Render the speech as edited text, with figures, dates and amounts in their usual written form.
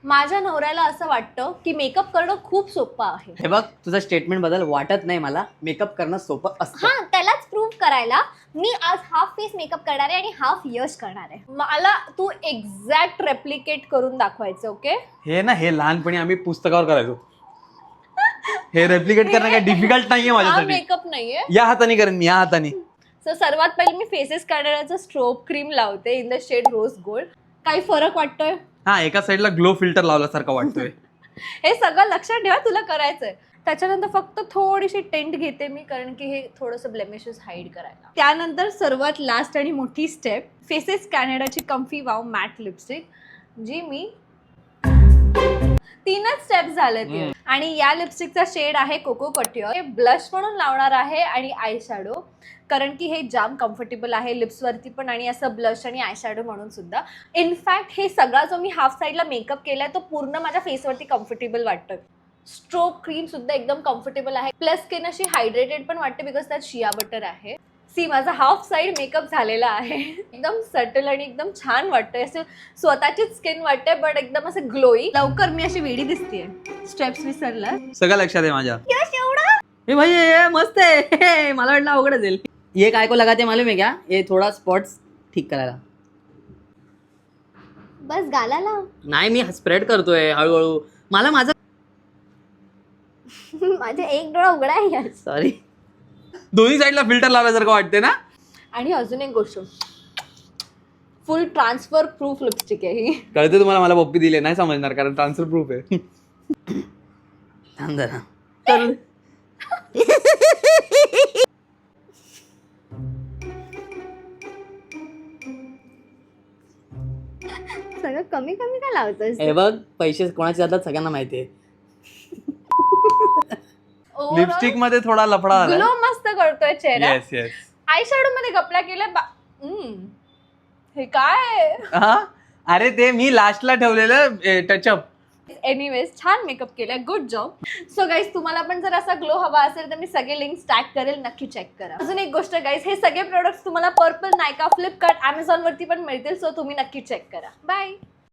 माझ्या नवऱ्याला असं वाटतं की मेकअप करणं खूप सोपं आहे. हे बघ, तुझं स्टेटमेंट बदल वाटत नाही मला. मेकअप करणं सोपं असतं. हा, त्यालाच प्रूव्ह करायला मी आज हाफ फेस मेकअप करणार आहे आणि हाफ यश करणार आहे. मला तू एक्झॅक्ट रेप्लिकेट करून दाखवायचं. ओके, हे ना, हे लहानपणी आम्ही पुस्तकावर करायचो. हे रेप्लिकेट करणं काही डिफिकल्ट नाहीये हा माझ्यासाठी. मेकअप नाहीये. या हाताने करेन मी, या हाताने. सो सर्वात पहिले मी फेसेस करण्याचं स्ट्रोब क्रीम लावते in the shade rose gold. काही फरक वाटतोय? हा, एका साईडला ग्लो फिल्टर लावल्यासारखं वाटतोय. हे सगळं लक्षात ठेवा, तुला करायचंय. त्याच्यानंतर फक्त थोडीशी टेंट घेते मी, कारण की हे थोडंसं ब्लेमिशेस हाईड करायला. त्यानंतर सर्वात लास्ट आणि मोठी स्टेप, फेसेस कॅनडाची कम्फी वाव मॅट लिपस्टिक, जी मी 3च स्टेप झाले. आणि या लिपस्टिकचा शेड आहे कोको कट्युअर. हे ब्लश म्हणून लावणार आहे आणि आय शॅडो, कारण की हे जाम कम्फर्टेबल आहे लिप्सवरती पण आणि असं ब्लश आणि आय शॅडो म्हणून सुद्धा. इनफॅक्ट हे सगळा जो मी हाफ साईडला मेकअप केलाय तो पूर्ण माझ्या फेसवरती कम्फर्टेबल वाटतोय. स्ट्रोक क्रीम सुद्धा एकदम कम्फर्टेबल आहे. प्लस स्किन अशी हायड्रेटेड पण वाटते बिकॉज त्यात शिया बटर आहे. सी, माझा हाफ साईड मेकअप झालेला आहे. एकदम सटल आणि एकदम छान वाटतंय. असं स्वतःचीच स्किन वाटते बट एकदम असं ग्लोई. लवकर मी अशी वेडी दिसतेय. स्टेप्स विसरला सगळं लक्षात आहे माझ्या. एवढं. हे भाई, ये मस्त आहे. मला वाटलं अवघड जाईल. ये काय को लगाते मालूम है क्या? ये थोड़ा स्पॉट्स ठीक करायला. बस गालाला. नाही, मी स्प्रेड करतोय हळूहळू. मला माझं माझे एक डोळा उघडा आहे. सॉरी. दोन्ही साईडला फिल्टर लावल्यासारखं वाटते ना. आणि अजून एक गोष्ट, फुल ट्रान्सफर प्रूफ लिपस्टिक आहे ही. कळते तुम्हाला, मला पप्पी दिले नाही समजणार कारण ट्रान्सफर प्रूफ आहे. थांब जरा. सगळं कमी कमी का लावतोस? हे बघ, पैसे कोणाचे जातात सगळ्यांना माहिती आहे. लिपस्टिक मध्ये थोडा लफडा आला. ग्लो मस्त करतोय चेहरा. Yes yes. आय शॅडो मध्ये गपला केलाय. हे काय? अरे ते मी लास्टला ठेवलेलं टचअप. एनिवेज, छान मेकअप केलाय. Good job. सो गाईज, तुम्हाला पण जर असा ग्लो हवा असेल तर मी सगळे लिंक्स टॅग करेल, नक्की चेक करा. अजून एक गोष्ट गाईज, हे सगळे प्रोडक्ट्स तुम्हाला पर्पल, नायका, फ्लिपकार्ट, अमेझॉन वरती पण मिळतील. सो तुम्ही नक्की चेक करा. बाय.